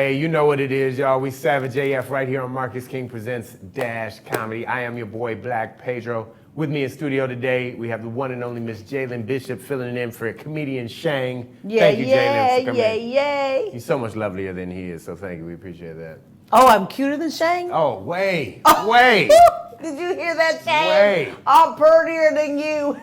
Hey, you know what it is, y'all. We Savage AF right here on Marcus King Presents Dash Comedy. I am your boy, Black Pedro. With me in studio today, we have the one and only Miss Jaylyn Bishop filling in for comedian Shang. Thank you, Jaylyn, for coming in. Yay. He's so much lovelier than he is, so thank you. We appreciate that. Oh, I'm cuter than Shang? Oh, way. Did you hear that, Shang? Way. I'm prettier than you.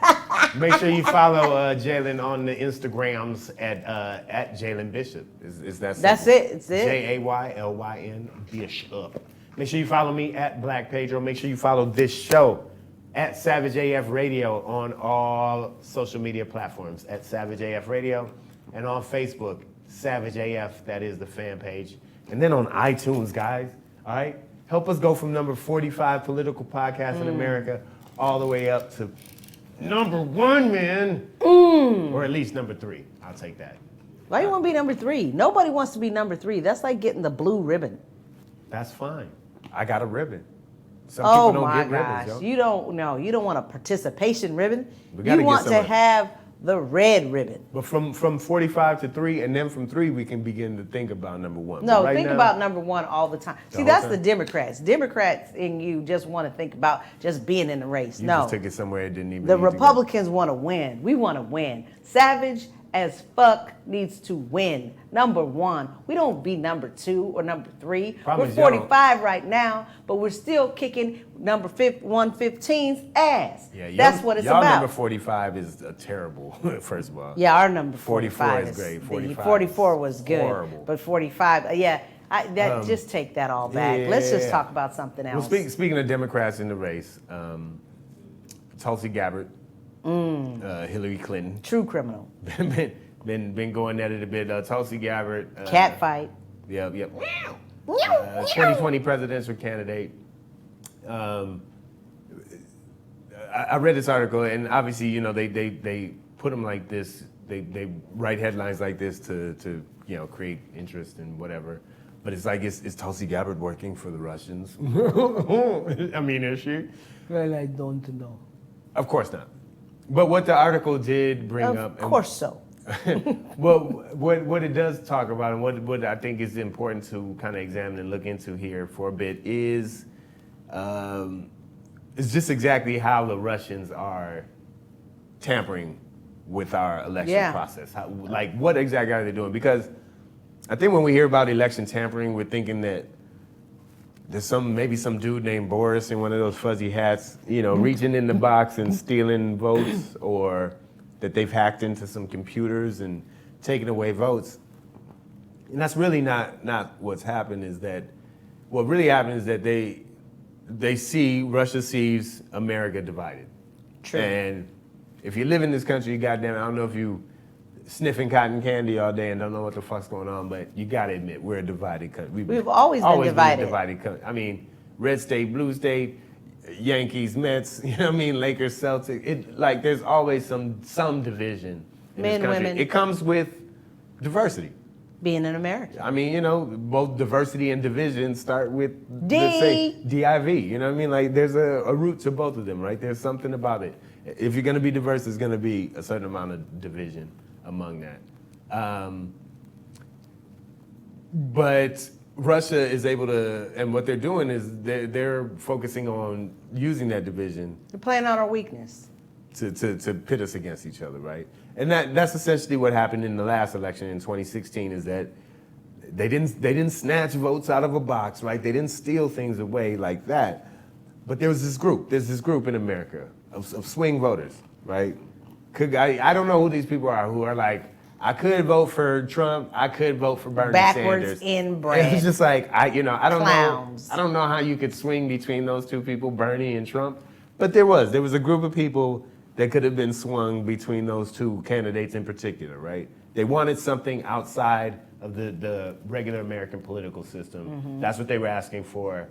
Make sure you follow Jaylyn on the Instagrams at Jaylyn Bishop. Is that simple? That's it. It's it. Jaylyn Bishop. Make sure you follow me at Black Pedro. Make sure you follow this show at Savage AF Radio on all social media platforms at Savage AF Radio, and on Facebook, Savage AF. That is the fan page. And then on iTunes, guys. All right. Help us go from number 45 political podcast in America all the way up to number 1, man. Or at least number 3. I'll take that. Why you want to be number 3? Nobody wants to be number 3. That's like getting the blue ribbon. That's fine. I got a ribbon. Some Oh people don't my get gosh. ribbons, yo. You don't want a participation ribbon. We gotta You get want some to of it. have the red ribbon. But from 45 to 3, and then from 3, we can begin to think about number 1. No, But right think now, about number 1 all the time. See, whole that's time? the Democrats. Democrats in you just want to think about just being in the race. You No. just took it somewhere it didn't even The need to go. Republicans want to win. We want to win. Savage as fuck needs to win. Number 1. We don't be number 2 or number 3. Problem We're is y'all 45 right now, but we're still kicking number 115's ass. Yeah, That's what it's y'all about. number 45 is terrible, first of all. Yeah, our number 44 45 is great. 45 44 was good. horrible. But 45, just take that all back. Let's just talk about something else. Well, speaking of Democrats in the race, Tulsi Gabbard, Hillary Clinton, True criminal. been going at it a bit. Tulsi Gabbard, Cat fight. Yep. 2020 presidential candidate. I read this article, and obviously, you know, they put them like this. They write headlines like this to create interest and whatever. But it's like, is Tulsi Gabbard working for the Russians? I mean, is she? Well, I don't know. Of course not. But what the article did bring up, Of course so. well, what it does talk about, and what I think is important to kind of examine and look into here for a bit is just exactly how the Russians are tampering with our election process. What exactly are they doing? Because I think when we hear about election tampering, we're thinking that there's maybe some dude named Boris in one of those fuzzy hats, reaching in the box and stealing votes, or that they've hacked into some computers and taken away votes. And that's really not what's happened. What really happened is that Russia sees America divided. True. And if you live in this country, goddamn, I don't know if you sniffing cotton candy all day and don't know what the fuck's going on, but you gotta admit, we're a divided country. We've always been divided. Been a divided country. I mean, red state, blue state, Yankees, Mets, Lakers, Celtics. There's always some division in Men, this country. women. It comes with diversity. Being an American. I mean, both diversity and division start with, D. let's say, DIV. You know what I mean? There's a root to both of them, right? There's something about it. If you're gonna be diverse, there's gonna be a certain amount of division among that. But Russia is able to, and what they're doing is they're focusing on using that division You're playing on our weakness. to pit us against each other, right? And that's essentially what happened in the last election in 2016, is that they didn't snatch votes out of a box, right? They didn't steal things away like that. But there's this group in America of swing voters, right? I don't know who these people are who are like, I could vote for Trump, I could vote for Bernie Backwards Sanders. inbred. It's just like, I don't Clowns. know. I don't know how you could swing between those two people, Bernie and Trump. But there was a group of people that could have been swung between those two candidates in particular, right? They wanted something outside of the regular American political system. Mm-hmm. That's what they were asking for.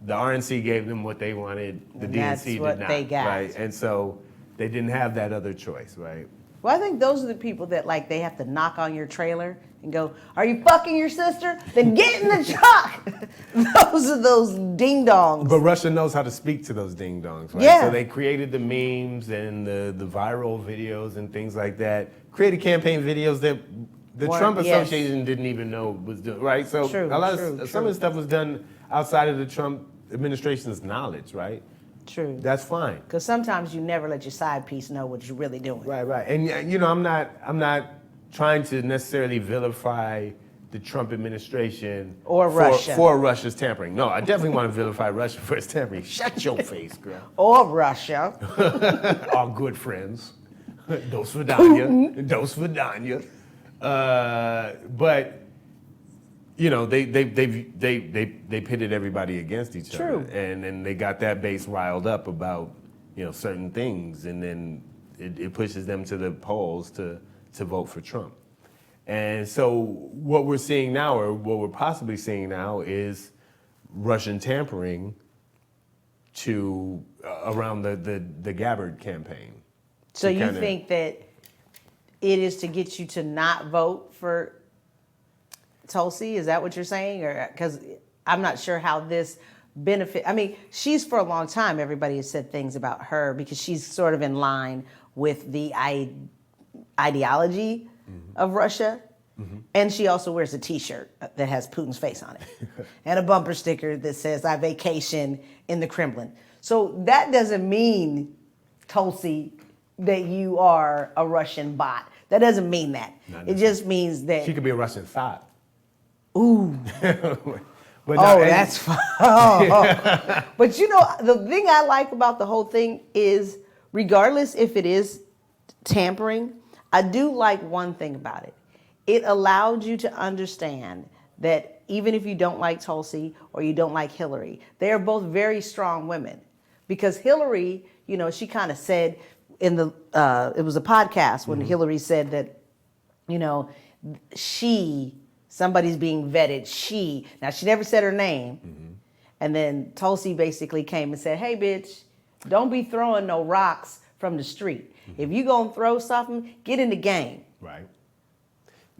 The RNC gave them what they wanted. The DNC that's did what not. they got. Right? And so they didn't have that other choice, right? Well, I think those are the people that they have to knock on your trailer and go, "Are you fucking your sister? Then get in the truck." Those are those ding dongs. But Russia knows how to speak to those ding dongs, right? Yeah. So they created the memes and the viral videos and things like that. Created campaign videos that The Trump Association didn't even know was doing right. So some of the stuff was done outside of the Trump administration's knowledge, right? True. That's fine. Because sometimes you never let your side piece know what you're really doing. Right. And you know, I'm not trying to necessarily vilify the Trump administration or Russia for Russia's tampering. No, I definitely want to vilify Russia for its tampering. Shut your face, girl. Or Russia. Our good friends. Dos Vidania. Dos Vidania. But you know, they pitted everybody against each other, and then they got that base riled up about, you know, certain things, and then it pushes them to the polls to vote for Trump. And so what we're seeing now, or what we're possibly seeing now, is Russian tampering to around the Gabbard campaign. So you think that it is to get you to not vote for Tulsi? Is that what you're saying? Or because I'm not sure how this benefit. I mean, she's for a long time. Everybody has said things about her because she's sort of in line with the ideology of Russia. And she also wears a T-shirt that has Putin's face on it and a bumper sticker that says, "I vacation in the Kremlin." So that doesn't mean, Tulsi, that you are a Russian bot. That doesn't mean that. It just means that she could be a Russian thought. Ooh. But that's fine. But you know, the thing I like about the whole thing is, regardless if it is tampering, I do like one thing about it. It allowed you to understand that even if you don't like Tulsi or you don't like Hillary, they are both very strong women. Because Hillary, you know, she kind of said in the, it was a podcast when Hillary said that, you know, somebody's being vetted, now she never said her name. And then Tulsi basically came and said, "Hey, bitch, don't be throwing no rocks from the street. If you gonna throw something, get in the game." Right.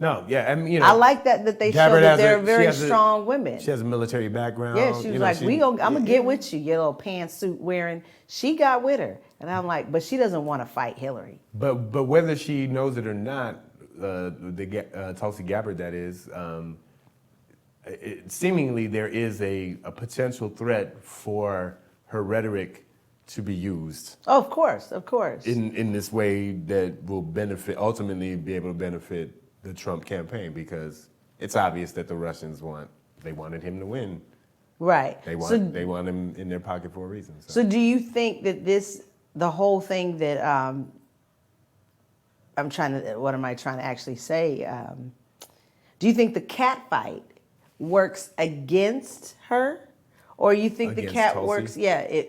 No, yeah, I mean, you know, I like that they show that they're very strong women. She has a military background. Yeah, she was like, I'm gonna get with you, your little pantsuit wearing. She got with her, and I'm like, but she doesn't want to fight Hillary. But whether she knows it or not, Tulsi Gabbard, that is, seemingly there is a potential threat for her rhetoric to be used. Oh, of course. In this way that will ultimately be able to benefit the Trump campaign, because it's obvious that the Russians wanted him to win. Right. They want him in their pocket for a reason. So do you think that the whole thing that what am I trying to actually say? Do you think the cat fight works against her, or you think the cat Tulsi? works?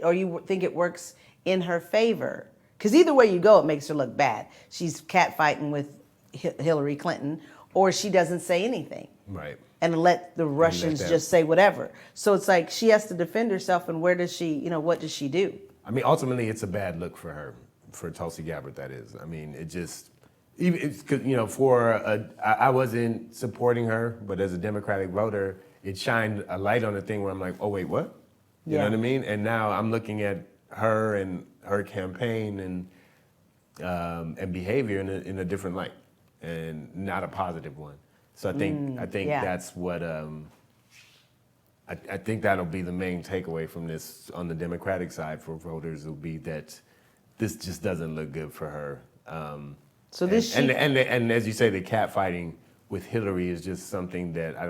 Or you think it works in her favor? Because either way you go, it makes her look bad. She's cat fighting with Hillary Clinton, or she doesn't say anything. Right. And let the Russians just say whatever. So it's like she has to defend herself, and what does she do? I mean, ultimately, it's a bad look for her, for Tulsi Gabbard, that is. I mean, I wasn't supporting her, but as a Democratic voter, it shined a light on the thing where I'm like, oh, wait, what? You know what I mean? And now I'm looking at her and her campaign and behavior in a different light, and not a positive one. So I think that's what I think that'll be the main takeaway from this on the Democratic side for voters, will be that this just doesn't look good for her. And as you say, the cat fighting with Hillary is just something that I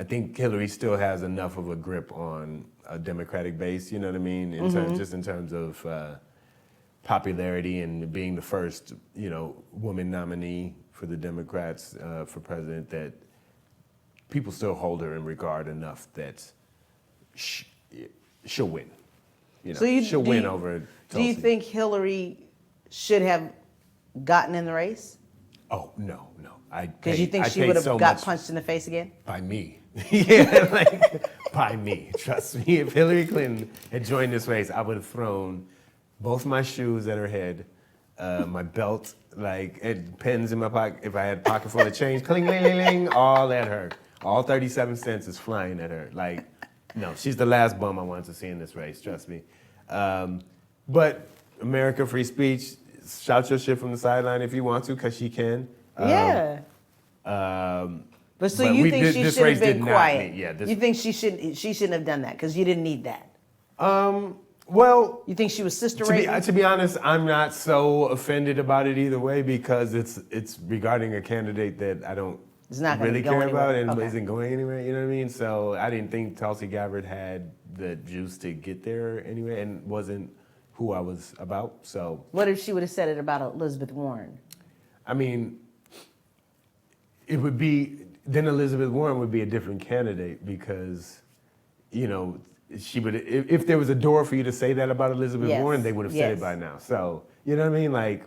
think Hillary still has enough of a grip on a Democratic base, you know what I mean? In terms of popularity and being the first, you know, woman nominee for the Democrats for president, that people still hold her in regard enough that she'll win. You know, she'll win over Tulsi. Do you think Hillary should have gotten in the race? Oh, no. Because you think she would have got punched in the face again? By me. Yeah, by me. Trust me. If Hillary Clinton had joined this race, I would have thrown both my shoes at her head, my belt, and pens in my pocket. If I had a pocket full of change, cling, ling, ling, ling, all at her. All 37 cents is flying at her. No, she's the last bum I want to see in this race, trust me. But America, free speech, shout your shit from the sideline if you want to, because she can. Yeah. But so you think she should have been quiet? You think she shouldn't have done that because you didn't need that? Well, you think she was sister raising? To be honest, I'm not so offended about it either way because it's regarding a candidate that I don't really care about and isn't going anywhere. You know what I mean? So I didn't think Tulsi Gabbard had the juice to get there anyway, and wasn't who I was about. So what if she would have said it about Elizabeth Warren? I mean, it would be then Elizabeth Warren would be a different candidate because, you know, she would if there was a door for you to say that about Elizabeth Warren, they would have said it by now. So you know what I mean? Like,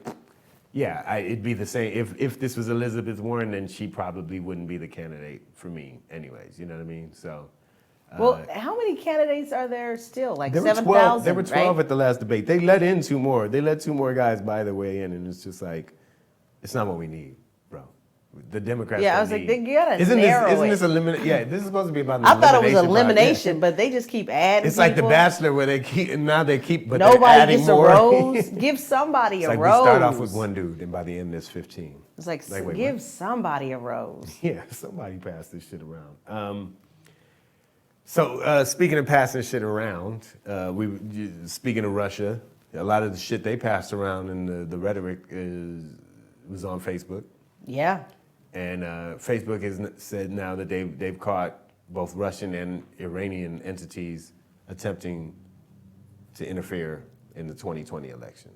yeah, it'd be the same. If this was Elizabeth Warren, then she probably wouldn't be the candidate for me, anyways. You know what I mean? So. Well, how many candidates are there still? Like 7,000. There were 12 at the last debate. They let in 2 more. They let 2 more guys buy their way in, and it's just like, it's not what we need, bro. The Democrats. Yeah, I was like, they gotta narrow it. Isn't this elimination? Yeah, this is supposed to be about. I thought it was elimination, but they just keep adding. It's like The Bachelor, where they keep, but nobody they're adding gets more. A rose. Give somebody a rose. We start off with 1 dude, and by the end there's 15. It's like give somebody a rose. Yeah, somebody pass this shit around. So speaking of passing shit around, speaking of Russia, a lot of the shit they passed around and the rhetoric was on Facebook. Yeah. And Facebook has said now that they've caught both Russian and Iranian entities attempting to interfere in the 2020 election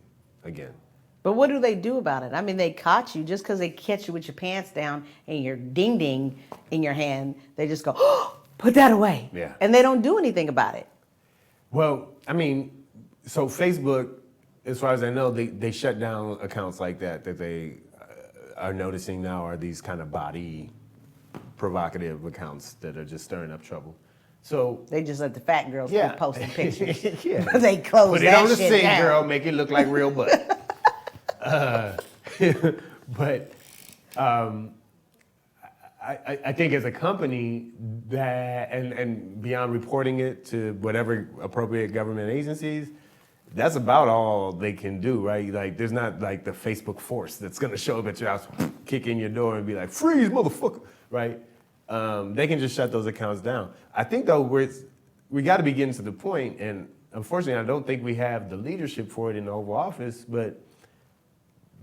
again. But what do they do about it? I mean, they caught you just because they catch you with your pants down and your ding ding in your hand. They just go, oh, put that away. Yeah. And they don't do anything about it. Well, I mean, so Facebook, as far as I know, they shut down accounts like that they are noticing now are these kind of body provocative accounts that are just stirring up trouble. So they just let the fat girls keep posting pictures. Yeah. They close Put that it on the shit sink, down. girl. Make it look like real butt. But I think as a company that and beyond reporting it to whatever appropriate government agencies, that's about all they can do, right? Like, there's not like the Facebook force that's gonna show up at your house, kick in your door, and be like, "Freeze, motherfucker!" Right? They can just shut those accounts down. I think though we got to be getting to the point, and unfortunately, I don't think we have the leadership for it in the Oval Office. But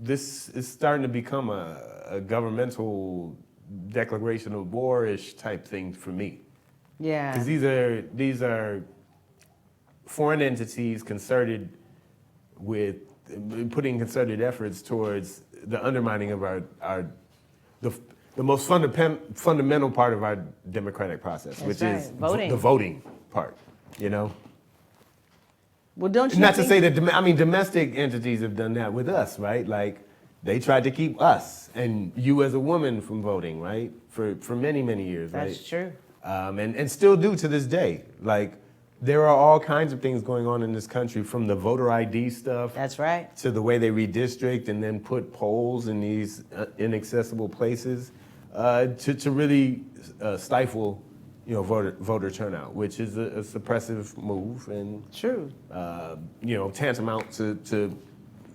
this is starting to become a governmental declaration of war-ish type thing for me. Yeah. Because these are foreign entities concerted with putting concerted efforts towards the undermining of the most fundamental part of our democratic process, That's which right. is Voting. the voting part, you know? Well, don't you Not to say that, domestic entities have done that with us, right? Like, they tried to keep us and you as a woman from voting, right? For many, many years, right? That's true. And still do to this day. Like, there are all kinds of things going on in this country, from the voter ID stuff. That's right. To the way they redistrict and then put polls in these inaccessible places to really stifle, voter turnout, which is a suppressive move and True. Tantamount to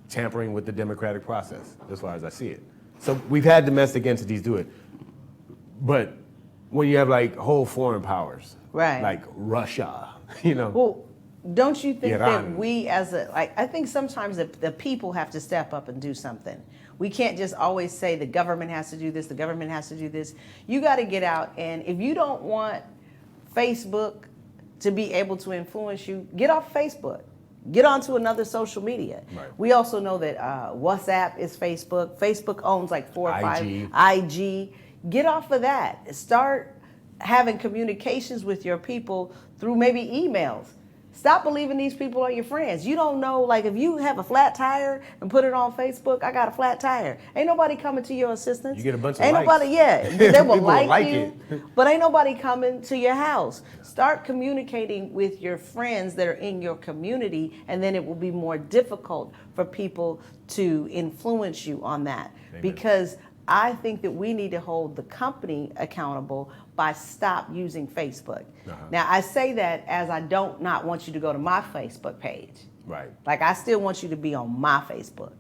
tampering with the democratic process, as far as I see it. So we've had domestic entities do it, but when you have like whole foreign powers, right, like Russia, Well, don't you think Iran. that we I think sometimes the people have to step up and do something. We can't just always say the government has to do this, the government has to do this. You got to get out, and if you don't want Facebook to be able to influence you, get off Facebook. Get onto another social media. Right. We also know that WhatsApp is Facebook. Facebook owns like 4 or 5. IG. Get off of that. Start having communications with your people through maybe emails. Stop believing these people are your friends. You don't know, like, if you have a flat tire and put it on Facebook, I got a flat tire. Ain't nobody coming to your assistance. You get a bunch of ain't likes. Nobody, yeah, they will like you, it. but ain't nobody coming to your house. Start communicating with your friends that are in your community, and then it will be more difficult for people to influence you on that. Amen. Because I think that we need to hold the company accountable by stop using Facebook. Uh-huh. Now, I say that as I don't not want you to go to my Facebook page. Right. Like, I still want you to be on my Facebook.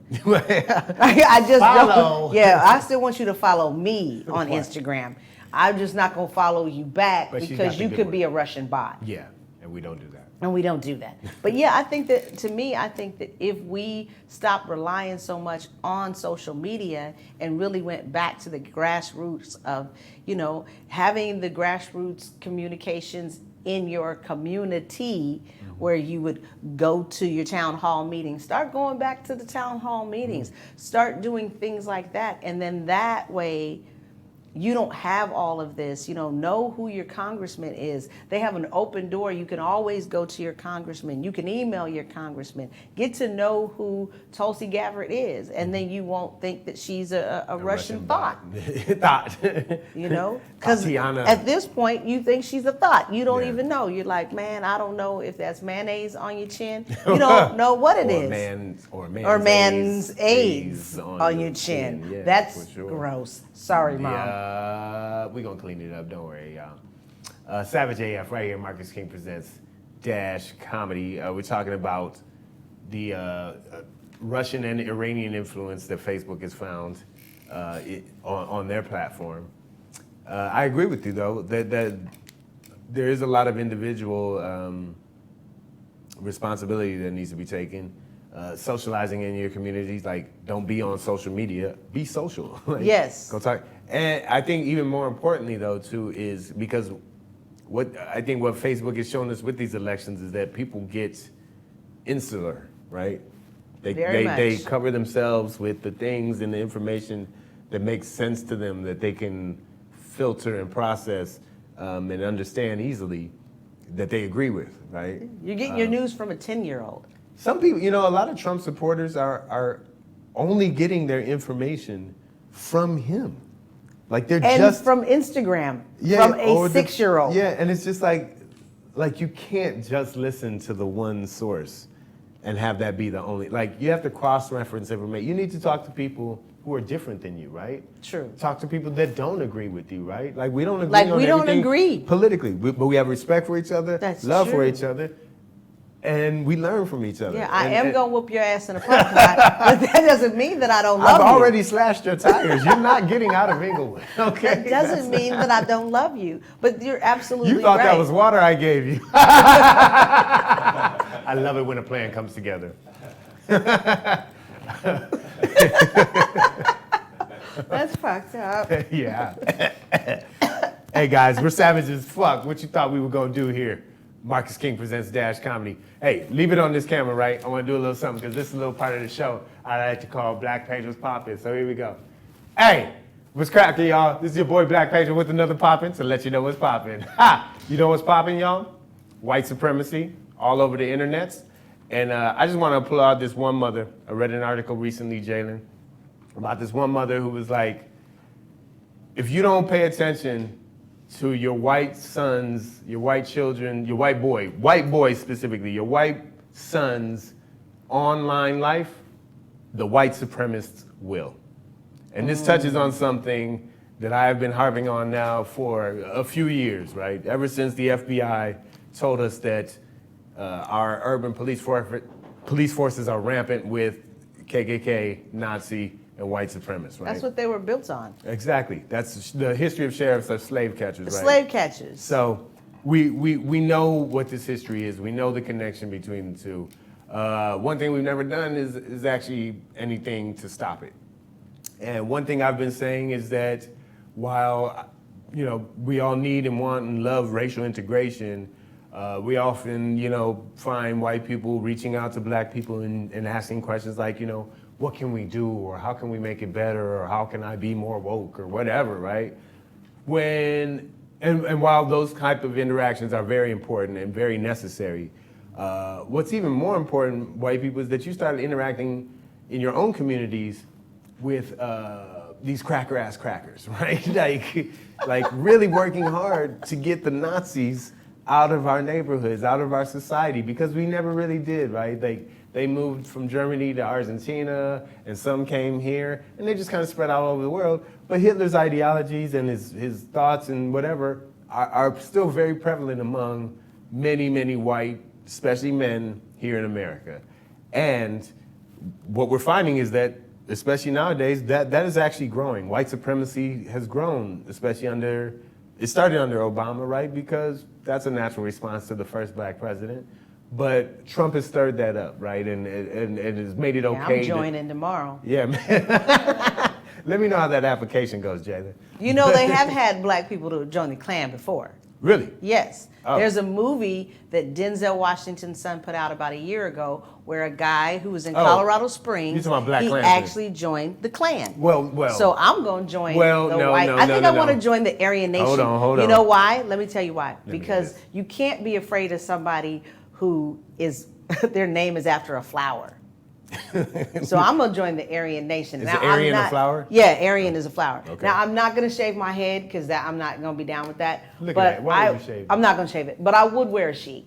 I just follow. don't. Yeah, I still want you to follow me on Instagram. I'm just not going to follow you back because you could be a Russian bot. Yeah, and we don't do that. And we don't do that. But yeah, I think that if we stop relying so much on social media and really went back to the grassroots of, having the grassroots communications in your community, where you would go to your town hall meetings, start going back to the town hall meetings, start doing things like that. And then that way, you don't have all of this, know who your congressman is. They have an open door. You can always go to your congressman. You can email your congressman. Get to know who Tulsi Gabbard is. And then you won't think that she's a Russian thought. Thought. Because at this point, you think she's a thought. You don't even know. You're like, man, I don't know if that's mayonnaise on your chin. You don't know what it is. Or man's AIDS on your chin. Yeah, that's gross. Sorry, Mom. We're going to clean it up. Don't worry, y'all. Savage AF right here. Marcus King presents Dash Comedy. We're talking about the Russian and Iranian influence that Facebook has found on their platform. I agree with you, though, that there is a lot of individual responsibility that needs to be taken. Socializing in your communities, like, don't be on social media, be social. Yes. Go talk. And I think even more importantly, though, too, is because what Facebook has shown us with these elections is that people get insular, right? They cover themselves with the things and the information that makes sense to them, that they can filter and process and understand easily, that they agree with, right? You're getting your news from a 10-year-old. Some people, a lot of Trump supporters are only getting their information from him. Like they're just from Instagram, from a 6-year-old. And it's just like you can't just listen to the one source and have that be the only. Like, you have to cross-reference information. You need to talk to people who are different than you, right? True. Talk to people that don't agree with you, right? Like, we don't agree. Like, we don't agree politically, but we have respect for each other, love for each other. And we learn from each other. Yeah, I am going to whoop your ass in a parking lot, but that doesn't mean that I don't love you. I've already slashed your tires. You're not getting out of Inglewood, okay? That doesn't mean that I don't love you, but you're absolutely right. You thought that was water I gave you. I love it when a plan comes together. That's fucked up. Yeah. Hey, guys, we're savage as fuck. What you thought we were going to do here? Marcus King presents Dash Comedy. Hey, leave it on this camera, right? I want to do a little something because this is a little part of the show I like to call Black Pedro's Poppin'. So here we go. Hey, what's cracking, y'all? This is your boy Black Pedro with another poppin' to let you know what's poppin'. Ha! You know what's poppin', y'all? White supremacy all over the internets. And I just want to pull out this one mother. I read an article recently, Jaylyn, about this one mother who was like, if you don't pay attention to your white sons, your white children, your white boys specifically, your white sons' online life, the white supremacists will. And this touches on something that I have been harping on now for a few years, right? Ever since the FBI told us that our urban police forces are rampant with KKK, Nazi, and white supremacists, right? That's what they were built on. Exactly. That's the history of sheriffs are slave catchers, right? Slave catchers. So we know what this history is. We know the connection between the two. One thing we've never done is actually anything to stop it. And one thing I've been saying is that while we all need and want and love racial integration, we often find white people reaching out to black people and asking questions like, what can we do, or how can we make it better, or how can I be more woke, or whatever, right? And while those type of interactions are very important and very necessary, what's even more important, white people, is that you started interacting in your own communities with these cracker-ass crackers, right? like really working hard to get the Nazis out of our neighborhoods, out of our society, because we never really did, right? They moved from Germany to Argentina, and some came here, and they just kind of spread all over the world. But Hitler's ideologies and his thoughts and whatever are still very prevalent among many, many white, especially men here in America. And what we're finding is that, especially nowadays, that is actually growing. White supremacy has grown, especially it started under Obama, right? Because that's a natural response to the first black president. But Trump has stirred that up, right? And has made it okay. I'm joining tomorrow. Yeah, man. Let me know how that application goes, Jaylyn. You know, they have had black people to join the Klan before. Really? Yes. Oh. There's a movie that Denzel Washington's son put out about a year ago where a guy who was in Colorado Springs, you're talking about Black he Klansmen. actually joined the Klan. Well. So I'm going to join Well, the no, white. no, I no, think no, I want to no. join the Aryan Nation. Hold on. You know why? Let me tell you why. me Because hear this. you can't be afraid of somebody who is their name is after a flower. So I'm gonna join the Aryan Nation. Is Now, the Aryan I'm a not, flower? Yeah, Aryan is a flower. Okay. Now I'm not gonna shave my head because I'm not gonna be down with that. Look but at that. Why would you shave it? I'm not gonna shave it, but I would wear a sheet.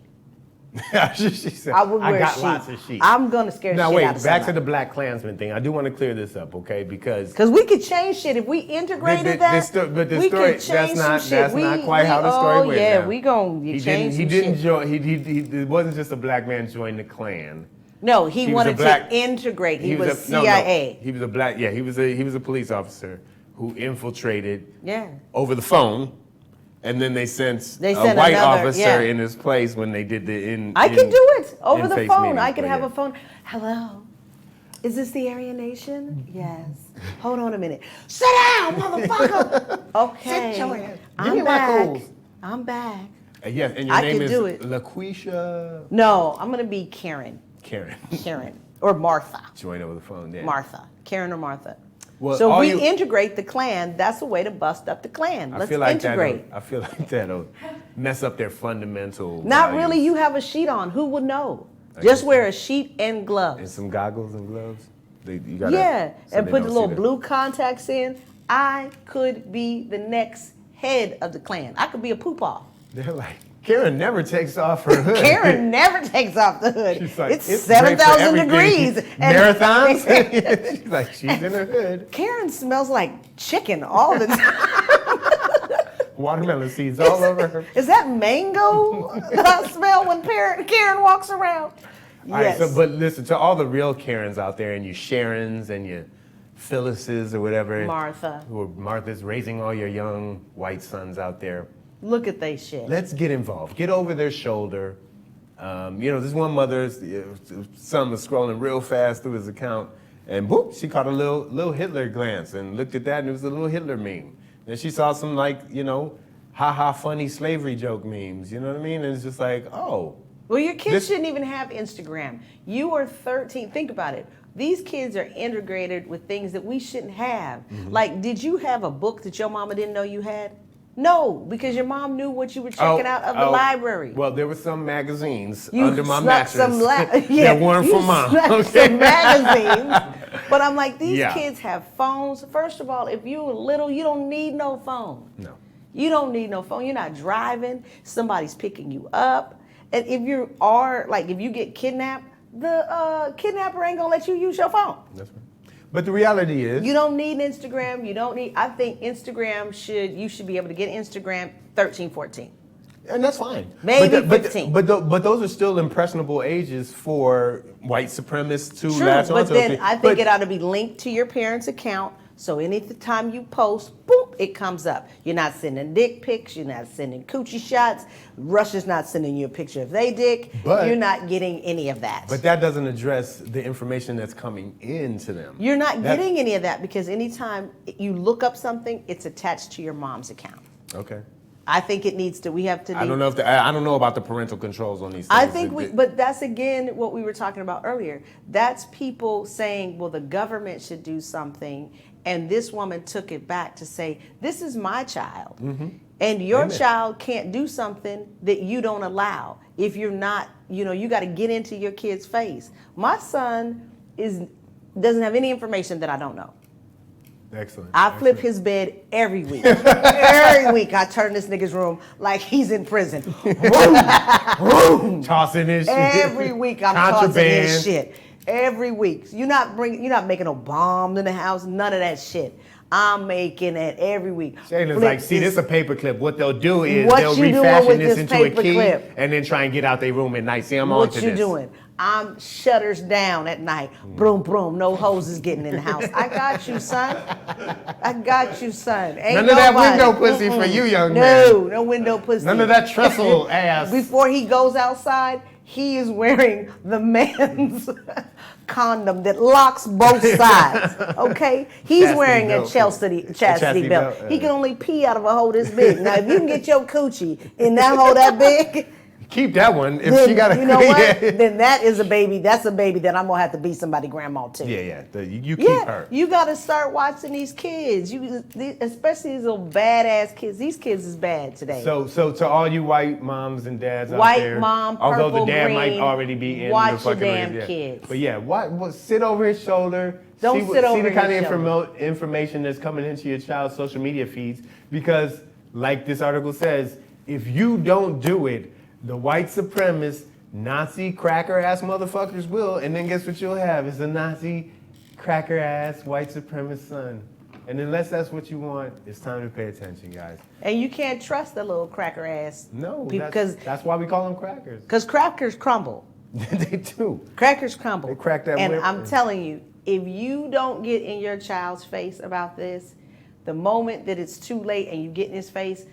she said, I would wear I got a sheet. lots of sheets. I'm gonna scare the Now shit wait, out of back to somebody. the Black Klansman thing. I do want to clear this up, okay? Because we could change shit if we integrated that. but the we story could change that's some not shit. quite how the story went. Yeah, now. we gonna change He some didn't shit. join. It wasn't just a black man joined the Klan. No, he was wanted a black- to integrate. He was no, CIA. He was a black. Yeah, he was a police officer who infiltrated Yeah. over the phone. And then they sent a sent white another, officer yeah. in his place when they did the I can do it over the in-face phone. meetings, I can but have yeah. a phone. Hello. Is this the Aryan Nation? Yes. Hold on a minute. Sit down, motherfucker. Okay. Sit your ass. Give I'm me my back. coals. I'm back. Yes, and your I name can is do it. LaQuisha No, I'm gonna be Karen. Karen. Karen or Martha. Join over the phone. Yeah. Martha. Karen or Martha. Well, So all if we you- integrate the Klan, that's a way to bust up the Klan. Let's integrate. I feel like that'll mess up their fundamental. Not values. really. You have a sheet on. Who would know? I Just guess wear a sheet and And gloves. some goggles and gloves. You gotta, Yeah, so and they put don't the see little that. blue contacts in. I could be the next head of the Klan. I could be a poopah. They're like, Karen never takes off her hood. Karen never takes off the hood. She's like, it's great for 7,000 everything. degrees. And- Marathons? She's like, she's in her hood. Karen smells like chicken all the time. Watermelon seeds all over her. Is that mango that I smell when Karen walks around? All right, Yes. so but listen to all the real Karens out there, and your Sharons and your Phyllises or whatever. Martha. Who are Martha's raising all your young white sons out there. Look at they shit. Let's get involved. Get over their shoulder. This one mother's son was scrolling real fast through his account, and boop, she caught a little Hitler glance and looked at that, and it was a little Hitler meme. Then she saw some ha funny slavery joke memes. You know what I mean? And it's just like, oh. Well, your kids This- shouldn't even have Instagram. You are 13. Think about it. These kids are integrated with things that we shouldn't have. Mm-hmm. Like, did you have a book that your mama didn't know you had? No, because your mom knew what you were checking out of the library. Well, there were some magazines You under my snuck mattress some that weren't you for mom. snuck Okay? some magazines. But I'm like, these Yeah. kids have phones. First of all, if you're little, you don't need no phone. No. You don't need no phone. You're not driving. Somebody's picking you up. And if if you get kidnapped, the kidnapper ain't gonna let you use your phone. That's right. But the reality is, You don't need Instagram. I think Instagram you should be able to get Instagram 13, 14. and that's fine. Maybe but 15. But those are still impressionable ages for white supremacists to True, latch but onto. then I think it ought to be linked to your parents' account. So anytime you post, boop, it comes up. You're not sending dick pics. You're not sending coochie shots. Russia's not sending you a picture of they dick. But- You're not getting any of that. But that doesn't address the information that's coming into them. You're not That- getting any of that because anytime you look up something, it's attached to your mom's account. Okay. I think it needs to. We have to. I don't know I don't know about the parental controls on these things. I think but that's again what we were talking about earlier. That's people saying, well, the government should do something. And this woman took it back to say, this is my child. Mm-hmm. And your Amen. child can't do something that you don't allow. If you're not, you got to get into your kid's face. My son doesn't have any information that I don't know. Excellent. I flip his bed every week. Every week I turn this nigga's room like he's in prison. Tossing his shit. Every week I'm tossing Contraband. his shit. Every week. You're not making no bomb in the house, none of that shit. I'm making it every week. Jaylyn's Flip like, see, this is a paperclip. What they'll do is What they'll you doing refashion with this this into a key paperclip? and then try and get out their room at night. See, I'm on What to you this. doing? I'm shutters down at night. Broom, broom, no hoses getting in the house. I got you, son. I got you, son. Ain't None of that window pussy for you, young man. No window pussy. None of that trestle ass. Before he goes outside, he is wearing the man's condom that locks both sides. Okay? He's Chastity wearing belt. a chastity belt. He can only pee out of a hole this big. Now, if you can get your coochie in that hole that big, keep that one. If then, she got a, you know what? Yeah. Then that is a baby. That's a baby that I'm gonna have to be somebody grandma too. Yeah. You keep her. You gotta start watching these kids. Especially these little badass kids. These kids is bad today. So to all you white moms and dads out White there, mom, although purple, the dad green, might already be in watch the fucking your damn race, kids. But yeah, what sit over his shoulder. Don't see sit over the kind his of information that's coming into your child's social media feeds, because like this article says, if you don't do it, the white supremacist, Nazi cracker-ass motherfuckers will, and then guess what you'll have is a Nazi cracker-ass white supremacist son. And unless that's what you want, it's time to pay attention, guys. And you can't trust the little cracker ass. No, because that's why we call them crackers. Because crackers crumble. They do. Crackers crumble. They crack that And whip. I'm telling you, if you don't get in your child's face about this, the moment that it's too late and you get in his face,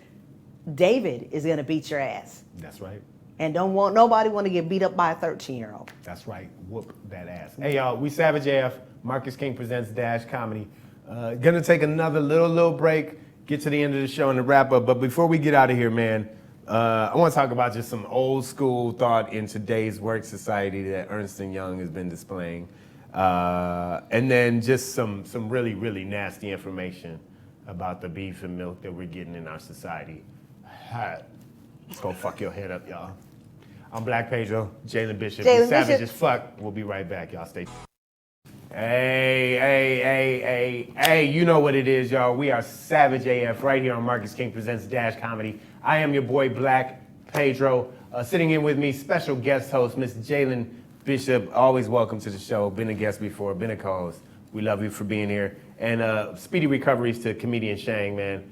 David is gonna beat your ass. That's right. And nobody want to get beat up by a 13-year-old. That's right. Whoop that ass. Hey y'all, we Savage AF. Marcus King presents Dash Comedy. Gonna take another little break. Get to the end of the show and the wrap up. But before we get out of here, man, I want to talk about just some old school thought in today's work society that Ernst & Young has been displaying. And then just some really, really nasty information about the beef and milk that we're getting in our society. Let's go fuck your head up, y'all. I'm Black Pedro, Jaylyn Bishop. Jaylyn Savage Bishop. as fuck. We'll be right back, y'all. Stay. Hey, you know what it is, y'all. We are Savage AF right here on Marcus King Presents Dash Comedy. I am your boy, Black Pedro. Sitting in with me, special guest host, Miss Jaylyn Bishop. Always welcome to the show. Been a guest before, been a co-host. We love you for being here. And speedy recoveries to comedian Shang, man.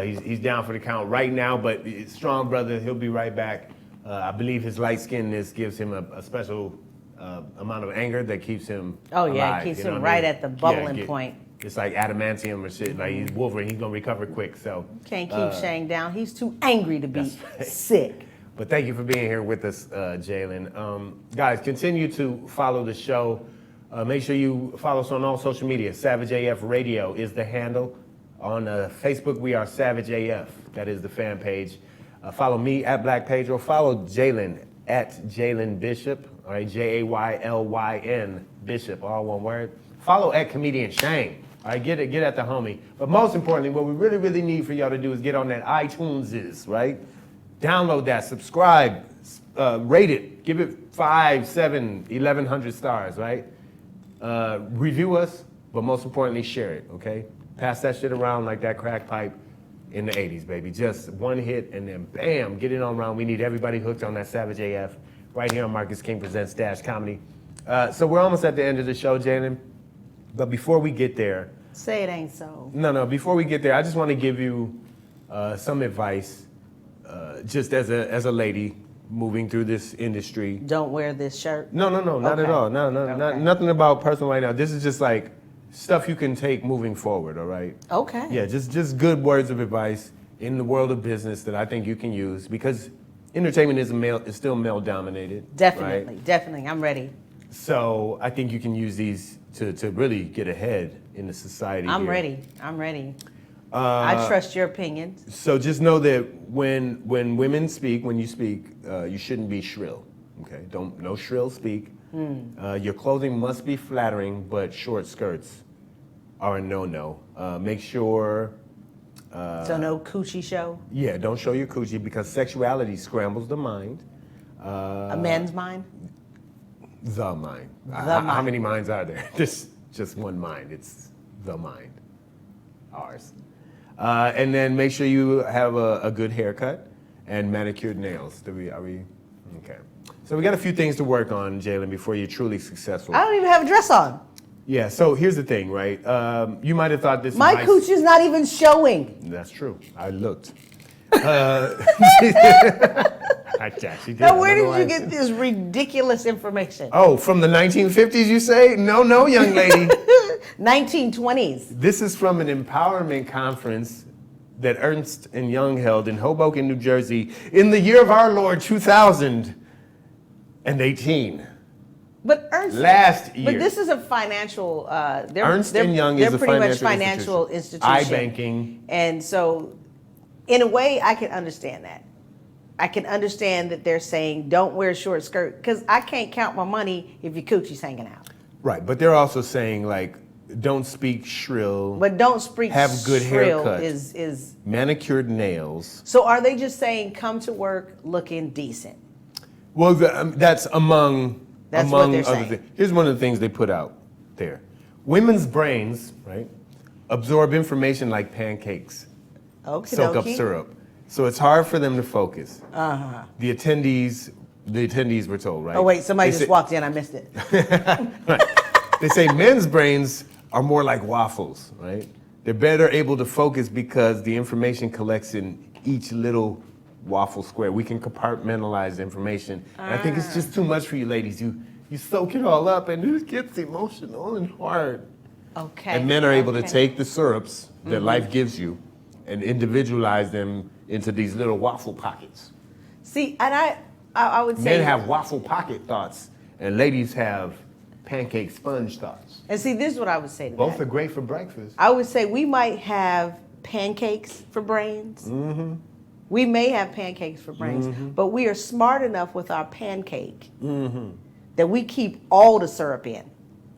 He's down for the count right now, but strong brother. He'll be right back. I believe his light skinness gives him a special amount of anger that keeps him alive, It keeps you know him what I right mean? at the bubbling point. It's like adamantium or shit. Like he's Wolverine, he's gonna recover quick. So Can't keep Shang down. He's too angry to be right. sick. But thank you for being here with us, Jaylyn. Guys, continue to follow the show. Make sure you follow us on all social media. Savage AF Radio is the handle. On Facebook, we are Savage AF. That is the fan page. Follow me at Black Pedro. Follow Jaylyn at Jaylyn Bishop. All right, Jaylyn Bishop, all one word. Follow at comedian Shang. All right, get at the homie. But most importantly, what we really, really need for y'all to do is get on that iTunes, right? Download that, subscribe, rate it, give it 5, 7, 1,100 stars, right? Review us, but most importantly, share it, okay? Pass that shit around like that crack pipe in the 80s, baby. Just one hit and then bam, get it on around. We need everybody hooked on that Savage AF right here on Marcus King Presents Dash Comedy. So we're almost at the end of the show, Jaylyn. But before we get there. Say it ain't so. No, before we get there, I just want to give you some advice, just as a lady moving through this industry. Don't wear this shirt. No, not at all. No, Okay. nothing about personal right now. This is just like stuff you can take moving forward, all right? Okay. Yeah, just good words of advice in the world of business that I think you can use, because entertainment is still male dominated. Definitely, right? definitely. I'm ready. So I think you can use these to really get ahead in the society. I'm here. ready. I trust your opinions. So just know that when women speak, when you speak, you shouldn't be shrill. Okay, no shrill speak. Your clothing must be flattering, but short skirts are a no-no. Make sure. So no coochie show? Yeah, don't show your coochie, because sexuality scrambles the mind. A man's mind? The mind. How How many minds are there? Just one mind. It's the mind. Ours. And then make sure you have a good haircut and manicured nails. Are we? Okay. So we got a few things to work on, Jaylyn, before you're truly successful. I don't even have a dress on. Yeah, so here's the thing, right? You might have thought this My advice- coochie's not even showing. That's true. I looked. She did. Now, where did you get this ridiculous information? Oh, from the 1950s, you say? No, young lady. 1920s. This is from an empowerment conference that Ernst and Young held in Hoboken, New Jersey, in the year of our Lord 2018. But Ernst, last year. But this is a financial. Ernst and Young is a pretty much financial financial institution. iBanking. And so, in a way, I can understand that. I can understand that they're saying don't wear a short skirt because I can't count my money if your coochie's hanging out. Right, but they're also saying like don't speak shrill. But don't speak have good shrill haircut. is manicured nails. So are they just saying come to work looking decent? Well, that's among That's what they're other saying. things. Here's one of the things they put out there. Women's brains, right, absorb information like pancakes. Soak up syrup. So it's hard for them to focus. Uh-huh. The attendees were told, right? Oh wait, somebody just walked in, I missed it. Right. They say men's brains are more like waffles, right? They're better able to focus because the information collects in each little waffle square. We can compartmentalize information. And I think it's just too much for you ladies. You soak it all up and it gets emotional and hard. Okay. And men are able to take the syrups that life gives you and individualize them into these little waffle pockets. See, and I would say Men have waffle pocket thoughts and ladies have pancake sponge thoughts. and see, this is what I would say to Both that. are great for breakfast. I would say we might have pancakes for brains. Mm-hmm. We may have pancakes for brains, but we are smart enough with our pancake that we keep all the syrup in.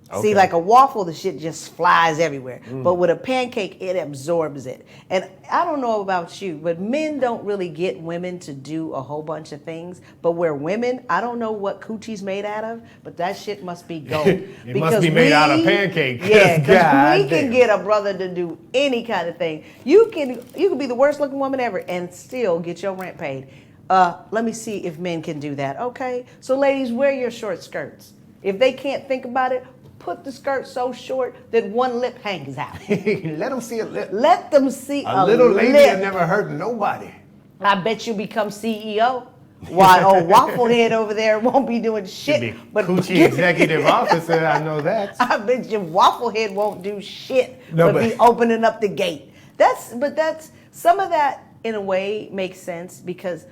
Okay. See, like a waffle, the shit just flies everywhere. But with a pancake, it absorbs it. And I don't know about you, but men don't really get women to do a whole bunch of things. But we're women, I don't know what coochie's made out of, but that shit must be gold. It must be made out of pancake. Yeah, because God we can damn. get a brother to do any kind of thing. You can be the worst looking woman ever and still get your rent paid. Let me see if men can do that. Okay, so ladies, wear your short skirts. If they can't think about it, put the skirt so short that one lip hangs out. Let them see a lip. Let them see A little lady lip. that never hurt nobody. I bet you become CEO. While old Wafflehead over there won't be doing shit. Be coochie executive officer, I know that. I bet you Wafflehead won't do shit No, but be opening up the gate. That's some of that in a way makes sense because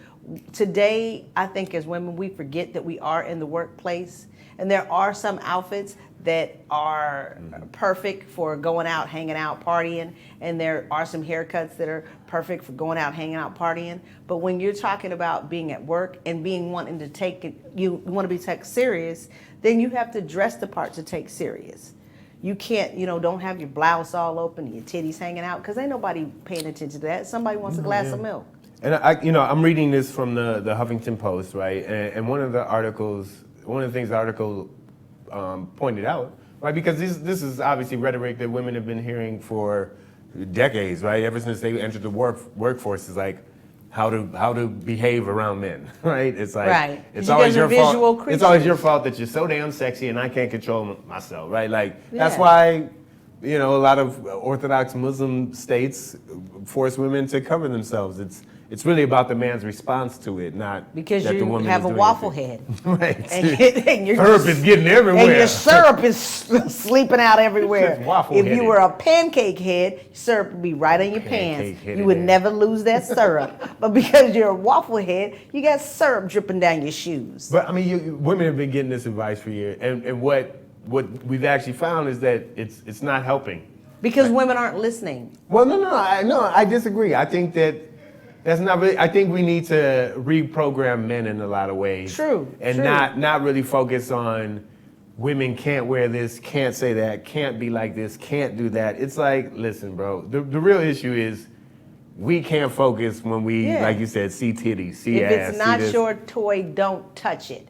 today I think as women we forget that we are in the workplace and there are some outfits that are perfect for going out, hanging out, partying, and there are some haircuts that are perfect for going out, hanging out, partying. But when you're talking about being at work and wanting to take it, you want to be taken serious, then you have to dress the part to take serious. You can't, don't have your blouse all open and your titties hanging out because ain't nobody paying attention to that. Somebody wants a glass of milk. And I'm reading this from the Huffington Post, right? And one of the things the article pointed out, right? Because this is obviously rhetoric that women have been hearing for decades, right? Ever since they entered the workforce, is like how to behave around men, right? It's like Right. it's You always guys are your fault. visual It's creatures. always your fault that you're so damn sexy and I can't control myself, right? Like that's Yeah. why a lot of Orthodox Muslim states force women to cover themselves. It's really about the man's response to it, not Because that the you woman have is a doing waffle anything. head. Right. And your Herb is getting everywhere. And your syrup is sleeping out everywhere. Just waffle If you headed. were a pancake head, syrup would be right on your pants. Pancake-headed You would ass. never lose that syrup. But because you're a waffle head, you got syrup dripping down your shoes. But I mean, women have been getting this advice for years, and what we've actually found is that it's not helping. Because women aren't listening. Well, no, I disagree. I think that's not really. I think we need to reprogram men in a lot of ways. True, And true. not really focus on women can't wear this, can't say that, can't be like this, can't do that. It's like, listen, bro. The real issue is we can't focus when we, Yeah. like you said, see titties, see If ass. it's see not this. your toy, don't touch it.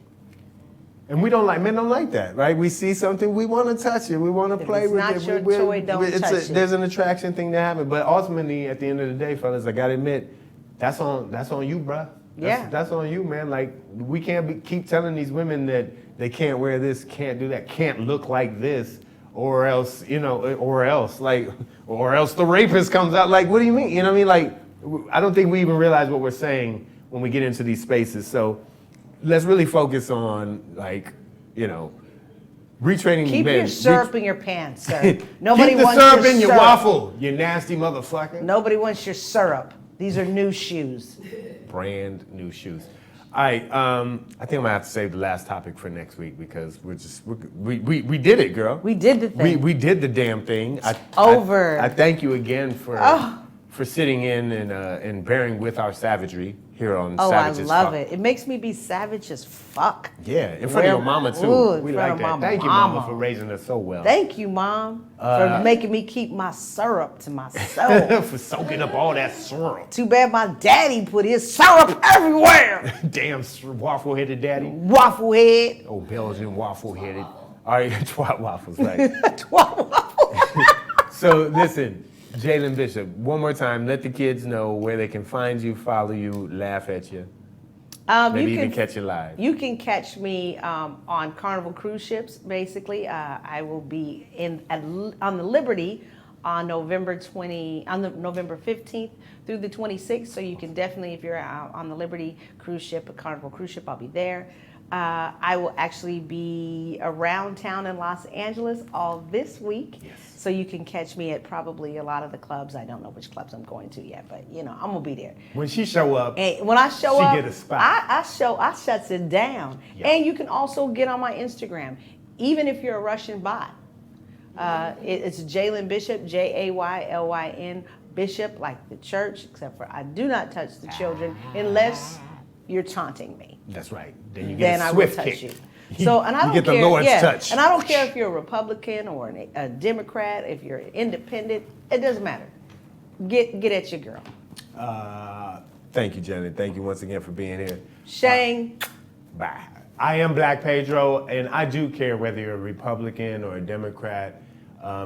And men don't like that, right? We see something, we want to touch it, we want to play it's with not it. your toy, don't touch it. There's an attraction thing to happen, but ultimately, at the end of the day, fellas, I gotta admit, that's on you, bruh. That's on you, man. Like we can't keep telling these women that they can't wear this, can't do that, can't look like this, or else the rapist comes out. Like, what do you mean? You know what I mean? Like, I don't think we even realize what we're saying when we get into these spaces. So let's really focus on, like, you know, retraining Keep men. your syrup in your pants, sir. Nobody Keep the wants syrup your in your syrup. waffle, you nasty motherfucker. Nobody wants your syrup. These are new shoes. Brand new shoes. All right, I think I'm gonna have to save the last topic for next week because we did it, girl. We did the thing. We did the damn thing. Over. I thank you again for sitting in and bearing with our savagery here on Savage I as love Fuck. it. It makes me be savage as fuck. Yeah, in front of your mama too. Ooh, We in front like of that. my Thank you, mama, mama. for raising us so well. Thank you, Mom, for making me keep my syrup to myself. For soaking up all that syrup. Too bad my daddy put his syrup everywhere. Damn waffle-headed daddy. Waffle head. Oh, Belgian waffle-headed. All right, twat waffles, right. Waffle. So listen, Jaylyn Bishop, one more time, let the kids know where they can find you, follow you, laugh at you. Maybe even catch you live. You can catch me on Carnival cruise ships. Basically, I will be on the Liberty on November 15th through the 26th. So you can definitely, if you're out on the Liberty cruise ship, a Carnival cruise ship, I'll be there. I will actually be around town in Los Angeles all this week. Yes. So you can catch me at probably a lot of the clubs. I don't know which clubs I'm going to yet, but I'm gonna be there. When she show up, And when I show up, she get a spot. I shuts it down. Yeah. And you can also get on my Instagram, even if you're a Russian bot. It's Jaylyn Bishop, Jaylyn Bishop, like the church, except for I do not touch the children unless you're taunting me. that's right. Then you Then get I a will swift touch kick. you. So, and I You don't get the care. Lord's touch. And I don't care if you're a Republican or a Democrat, if you're independent. It doesn't matter. Get at your girl. Thank you, Jaylyn. Thank you once again for being here. Shang. Bye. I am Black Pedro, and I do care whether you're a Republican or a Democrat,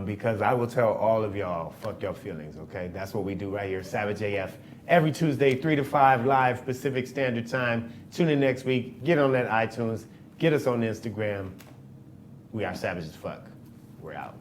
because I will tell all of y'all, fuck your feelings, okay? That's what we do right here, Savage AF. Every Tuesday, 3 to 5, live Pacific Standard Time. Tune in next week. Get on that iTunes. Get us on Instagram. We are Savage as Fuck. We're out.